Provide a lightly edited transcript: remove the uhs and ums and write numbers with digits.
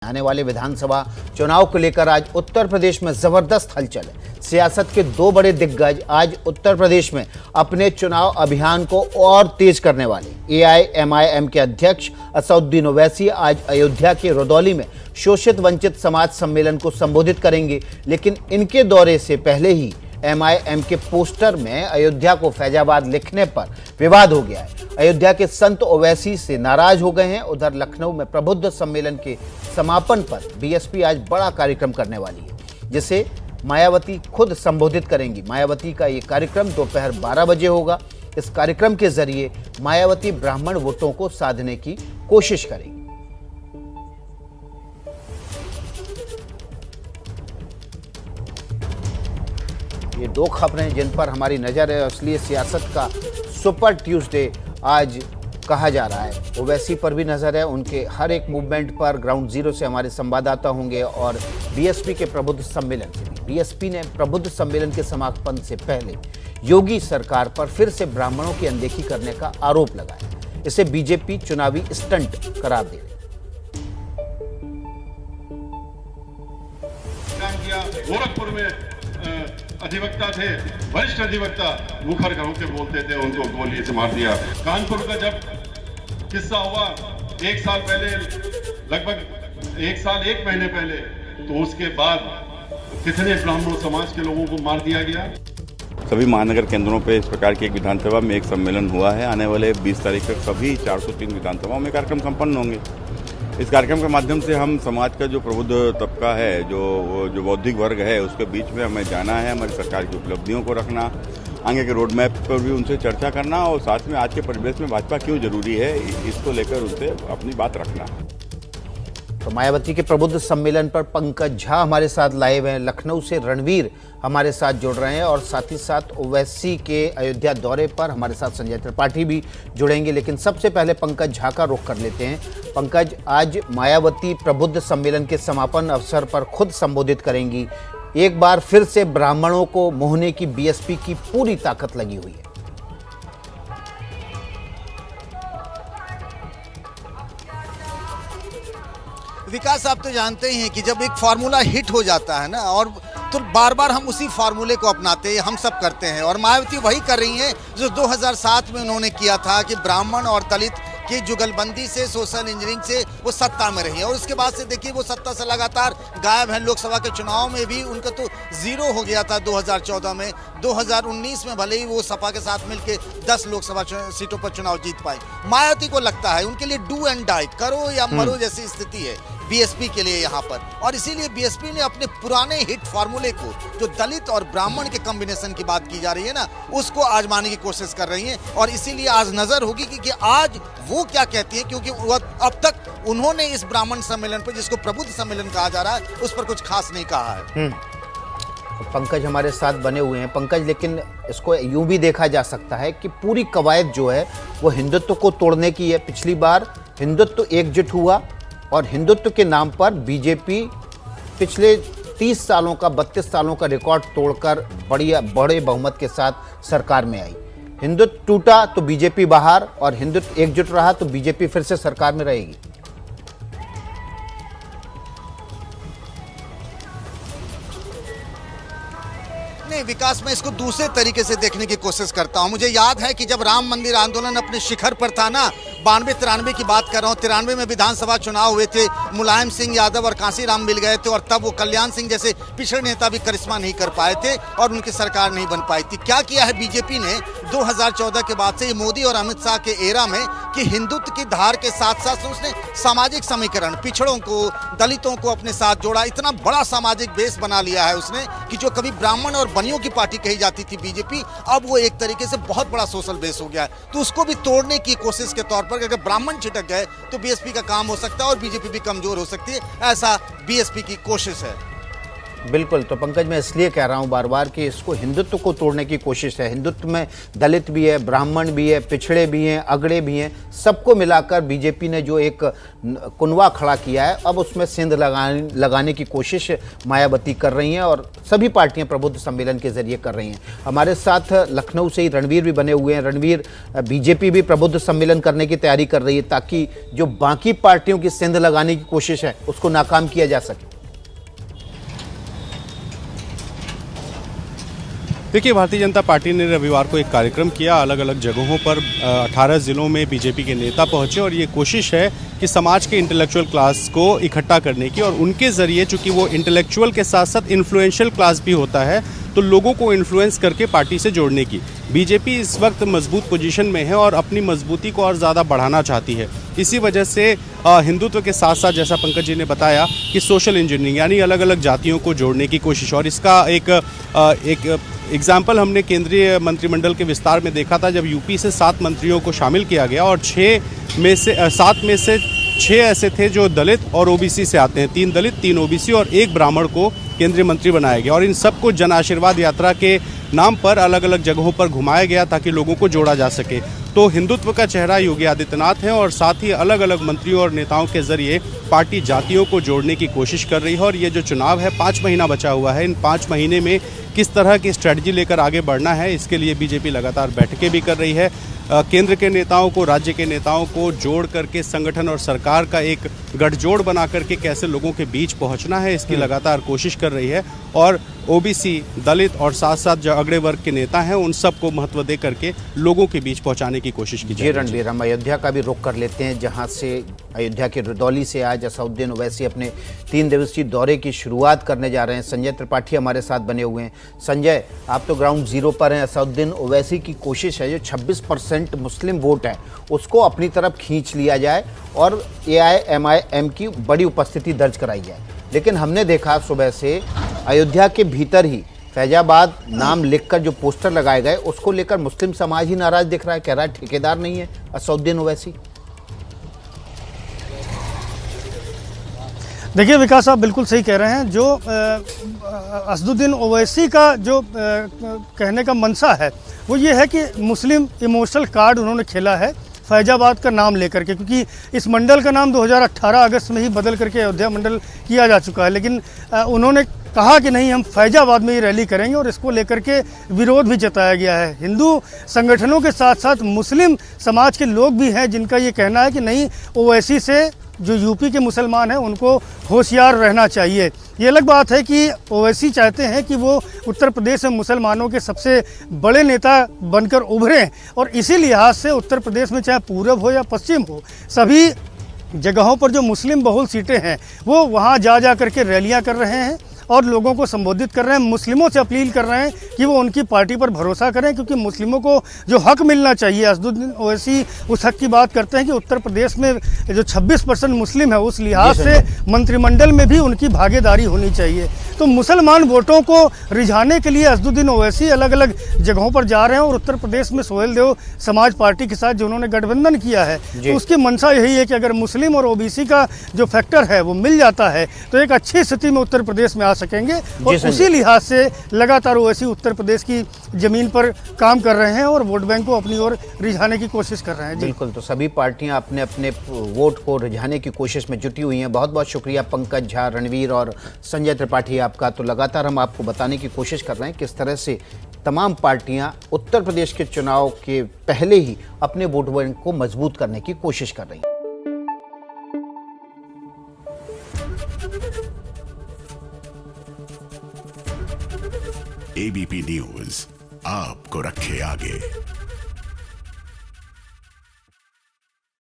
आने वाले विधानसभा चुनाव को लेकर आज उत्तर प्रदेश में जबरदस्त हलचल है। सियासत के दो बड़े दिग्गज आज उत्तर प्रदेश में अपने चुनाव अभियान को और तेज करने वाले। एआईएमआईएम के अध्यक्ष असदुद्दीन ओवैसी आज अयोध्या के रुदौली में शोषित वंचित समाज सम्मेलन को संबोधित करेंगे, लेकिन इनके दौरे से पहले ही एमआईएम के पोस्टर में अयोध्या को फैजाबाद लिखने पर विवाद हो गया है। अयोध्या के संत ओवैसी से नाराज हो गए हैं। उधर लखनऊ में प्रबुद्ध सम्मेलन के समापन पर बीएसपी आज बड़ा कार्यक्रम करने वाली है, जिसे मायावती खुद संबोधित करेंगी। मायावती का ये कार्यक्रम दोपहर 12 बजे होगा। इस कार्यक्रम के जरिए मायावती ब्राह्मण वोटों को साधने की कोशिश करेंगी। ये दो खबरें जिन पर हमारी नजर है, इसलिए सियासत का सुपर ट्यूसडे आज कहा जा रहा है। ओवैसी पर भी नजर है, उनके हर एक मूवमेंट पर ग्राउंड जीरो से हमारे संवाददाता होंगे और बीएसपी के प्रबुद्ध सम्मेलन से भी। बीएसपी ने प्रबुद्ध सम्मेलन के समापन से पहले योगी सरकार पर फिर से ब्राह्मणों की अनदेखी करने का आरोप लगाया। इसे बीजेपी चुनावी स्टंट करार दे रही। गोरखपुर में अधिवक्ता थे, वरिष्ठ अधिवक्ता मुखर होकर बोलते थे, उनको गोली से मार दिया। कानपुर का जब किस्सा हुआ 1 साल पहले, लगभग 1 साल 1 महीने पहले, तो उसके बाद कितने ब्राह्मण समाज के लोगों को मार दिया गया। सभी महानगर केंद्रों पे इस प्रकार की एक विधानसभा में एक सम्मेलन हुआ है। आने वाले 20 तारीख तक सभी 403 विधानसभाओं में कार्यक्रम संपन्न होंगे। इस कार्यक्रम के माध्यम से हम समाज का जो प्रबुद्ध तबका है, जो बौद्धिक वर्ग है, उसके बीच में हमें जाना है, हमारी सरकार की उपलब्धियों को रखना, आगे के रोड मैप पर भी उनसे चर्चा करना और साथ में आज के परिवेश में भाजपा क्यों जरूरी है, इसको लेकर उनसे अपनी बात रखना। तो मायावती के प्रबुद्ध सम्मेलन पर पंकज झा हमारे साथ लाइव हैं, लखनऊ से रणवीर हमारे साथ जुड़ रहे हैं और साथ ही साथ ओवैसी के अयोध्या दौरे पर हमारे साथ संजय त्रिपाठी भी जुड़ेंगे। लेकिन सबसे पहले पंकज झा का रुख कर लेते हैं। पंकज, आज मायावती प्रबुद्ध सम्मेलन के समापन अवसर पर खुद संबोधित करेंगी। एक बार फिर से ब्राह्मणों को मोहने की बीएसपी की पूरी ताकत लगी हुई है। विकास, आप तो जानते ही हैं कि जब एक फार्मूला हिट हो जाता है ना, और तो बार बार हम उसी फार्मूले को अपनाते हैं, हम सब करते हैं। और मायावती वही कर रही हैं जो 2007 में उन्होंने किया था कि ब्राह्मण और दलित की जुगलबंदी से, सोशल इंजीनियरिंग से वो सत्ता में रही है। और उसके बाद से देखिए वो सत्ता से लगातार गायब है। लोकसभा के चुनाव में भी उनका तो जीरो हो गया था 2014 में। 2019 में भले ही वो सपा के साथ मिलकर 10 लोकसभा सीटों पर चुनाव जीत पाए। मायावती को लगता है उनके लिए डू एंड डाई, करो या मरो जैसी स्थिति है बीएसपी के लिए यहाँ पर। और इसीलिए बीएसपी ने अपने पुराने हिट फार्मूले को, जो दलित और ब्राह्मण के कॉम्बिनेशन की बात की जा रही है ना, उसको आजमाने की कोशिश कर रही है। और इसीलिए आज नजर होगी कि आज वो क्या कहती है, क्योंकि अब तक उन्होंने इस ब्राह्मण सम्मेलन पर, जिसको प्रबुद्ध सम्मेलन कहा जा रहा है, उस पर कुछ खास नहीं कहा है। पंकज हमारे साथ बने हुए हैं। पंकज, लेकिन इसको यूं भी देखा जा सकता है कि पूरी कवायद जो है वो हिंदुत्व को तोड़ने की है। पिछली बार हिंदुत्व एकजुट हुआ और हिंदुत्व के नाम पर बीजेपी पिछले 30 सालों का, 32 सालों का रिकॉर्ड तोड़कर बड़े बहुमत के साथ सरकार में आई। हिंदुत्व टूटा तो बीजेपी बाहर, और हिंदुत्व एकजुट रहा तो बीजेपी फिर से सरकार में रहेगी। नहीं विकास, मैं इसको दूसरे तरीके से देखने की कोशिश करता हूं। मुझे याद है कि जब राम मंदिर आंदोलन अपने शिखर पर था ना, 92-93 की बात कर रहा हूँ, 93 में विधानसभा चुनाव हुए थे, मुलायम सिंह यादव और कांसीराम मिल गए थे, और तब वो कल्याण सिंह जैसे पिछड़े नेता भी करिश्मा नहीं कर पाए थे और उनकी सरकार नहीं बन पाई थी। क्या किया है बीजेपी ने 2014 के बाद से, मोदी और अमित शाह के एरा में, कि हिंदुत्व की धार के साथ साथ उसने सामाजिक समीकरण, पिछड़ों को, दलितों को अपने साथ जोड़ा। इतना बड़ा सामाजिक बेस बना लिया है उसने कि जो कभी ब्राह्मण और बनियों की पार्टी कही जाती थी बीजेपी, अब वो एक तरीके से बहुत बड़ा सोशल बेस हो गया है। तो उसको भी तोड़ने की कोशिश के तौर पर, अगर ब्राह्मण छिटक गए तो बीएसपी का काम हो सकता है और बीजेपी भी कमजोर हो सकती है, ऐसा बीएसपी की कोशिश है। बिल्कुल, तो पंकज मैं इसलिए कह रहा हूँ बार बार कि इसको हिंदुत्व को तोड़ने की कोशिश है। हिंदुत्व में दलित भी है, ब्राह्मण भी है, पिछड़े भी हैं, अगड़े भी हैं, सबको मिलाकर बीजेपी ने जो एक कुनवा खड़ा किया है, अब उसमें सेंध लगाने की कोशिश मायावती कर रही हैं और सभी पार्टियां प्रबुद्ध सम्मेलन के जरिए कर रही हैं। हमारे साथ लखनऊ से ही रणवीर भी बने हुए हैं। रणवीर, बीजेपी भी प्रबुद्ध सम्मेलन करने की तैयारी कर रही है ताकि जो बाकी पार्टियों की सेंध लगाने की कोशिश है उसको नाकाम किया जा सके। देखिए, भारतीय जनता पार्टी ने रविवार को एक कार्यक्रम किया। अलग अलग जगहों पर 18 जिलों में बीजेपी के नेता पहुंचे और ये कोशिश है कि समाज के इंटेलेक्चुअल क्लास को इकट्ठा करने की और उनके ज़रिए, चूंकि वो इंटेलेक्चुअल के साथ साथ इन्फ्लुएंशियल क्लास भी होता है, तो लोगों को इन्फ्लुएंस करके पार्टी से जोड़ने की। बीजेपी इस वक्त मजबूत पोजीशन में है और अपनी मजबूती को और ज़्यादा बढ़ाना चाहती है। इसी वजह से हिंदुत्व के साथ साथ, जैसा पंकज जी ने बताया, कि सोशल इंजीनियरिंग यानी अलग अलग जातियों को जोड़ने की कोशिश। और इसका एक एग्जाम्पल हमने केंद्रीय मंत्रिमंडल के विस्तार में देखा था, जब यूपी से 7 मंत्रियों को शामिल किया गया और 7 में से 6 ऐसे थे जो दलित और ओबीसी से आते हैं। 3 दलित, 3 ओबीसी और 1 ब्राह्मण को केंद्रीय मंत्री बनाया गया और इन सबको जन आशीर्वाद यात्रा के नाम पर अलग अलग जगहों पर घुमाया गया ताकि लोगों को जोड़ा जा सके। तो हिंदुत्व का चेहरा योगी आदित्यनाथ है और साथ ही अलग अलग मंत्रियों और नेताओं के जरिए पार्टी जातियों को जोड़ने की कोशिश कर रही है। और ये जो चुनाव है, 5 महीना बचा हुआ है, इन 5 महीने में किस तरह की स्ट्रेटजी लेकर आगे बढ़ना है, इसके लिए बीजेपी लगातार बैठकें भी कर रही है। केंद्र के नेताओं को, राज्य के नेताओं को जोड़ करके संगठन और सरकार का एक गठजोड़ बना करके कैसे लोगों के बीच पहुंचना है, इसकी लगातार कोशिश कर रही है। और ओबीसी, दलित और साथ साथ जो अगड़े वर्ग के नेता हैं, उन सबको महत्व दे करके लोगों के बीच पहुंचाने की कोशिश की जी रणवीर, हम अयोध्या का भी रुख कर लेते हैं, जहां से अयोध्या के रुदौली से आज असदुद्दीन ओवैसी अपने 3 दिवसीय दौरे की शुरुआत करने जा रहे हैं। संजय त्रिपाठी हमारे साथ बने हुए हैं। संजय, आप तो ग्राउंड जीरो पर हैं। असदुद्दीन ओवैसी की कोशिश है जो 26% मुस्लिम वोट है उसको अपनी तरफ खींच लिया जाए और AIMIM की बड़ी उपस्थिति दर्ज कराई जाए। लेकिन हमने देखा सुबह से अयोध्या के भीतर ही फैजाबाद नाम लिखकर जो पोस्टर लगाए गए, उसको लेकर मुस्लिम समाज ही नाराज दिख रहा है, कह रहा है ठेकेदार नहीं है असदुद्दीन ओवैसी। देखिए विकास, आप बिल्कुल सही कह रहे हैं। जो असदुद्दीन ओवैसी का जो कहने का मंशा है वो ये है कि मुस्लिम इमोशनल कार्ड उन्होंने खेला है फैजाबाद का नाम लेकर के, क्योंकि इस मंडल का नाम 2018 अगस्त में ही बदल करके अयोध्या मंडल किया जा चुका है। लेकिन उन्होंने कहा कि नहीं, हम फैजाबाद में ही रैली करेंगे और इसको लेकर के विरोध भी जताया गया है। हिंदू संगठनों के साथ साथ मुस्लिम समाज के लोग भी हैं जिनका ये कहना है कि नहीं, ओवैसी से जो यूपी के मुसलमान हैं उनको होशियार रहना चाहिए। ये अलग बात है कि ओवैसी चाहते हैं कि वो उत्तर प्रदेश में मुसलमानों के सबसे बड़े नेता बनकर उभरें और इसी लिहाज से उत्तर प्रदेश में चाहे पूरब हो या पश्चिम हो, सभी जगहों पर जो मुस्लिम बहुल सीटें हैं वो वहाँ जा करके रैलियाँ कर रहे हैं और लोगों को संबोधित कर रहे हैं। मुस्लिमों से अपील कर रहे हैं कि वो उनकी पार्टी पर भरोसा करें, क्योंकि मुस्लिमों को जो हक मिलना चाहिए, असदुद्दीन ओवैसी उस हक की बात करते हैं कि उत्तर प्रदेश में जो 26% मुस्लिम है उस लिहाज से मंत्रिमंडल में भी उनकी भागीदारी होनी चाहिए। तो मुसलमान वोटों को रिझाने के लिए असदुद्दीन ओवैसी अलग अलग जगहों पर जा रहे हैं और उत्तर प्रदेश में सोहेल देव समाज पार्टी के साथ जो उन्होंने गठबंधन किया है, तो उसकी मंशा यही है कि अगर मुस्लिम और ओबीसी का जो फैक्टर है वो मिल जाता है तो एक अच्छी स्थिति में उत्तर प्रदेश में आ सकेंगे। और उसी लिहाज से लगातार ओवैसी उत्तर प्रदेश की जमीन पर काम कर रहे हैं और वोट बैंक को अपनी ओर रिझाने की कोशिश कर रहे हैं। बिल्कुल, तो सभी पार्टियां अपने अपने वोट को रिझाने की कोशिश में जुटी हुई हैं। बहुत बहुत शुक्रिया पंकज झा, रणवीर और संजय त्रिपाठी आपका। तो लगातार हम आपको बताने की कोशिश कर रहे हैं किस तरह से तमाम पार्टियां उत्तर प्रदेश के चुनाव के पहले ही अपने वोट बैंक को मजबूत करने की कोशिश कर रही हैं। ABP न्यूज आपको रखे आगे।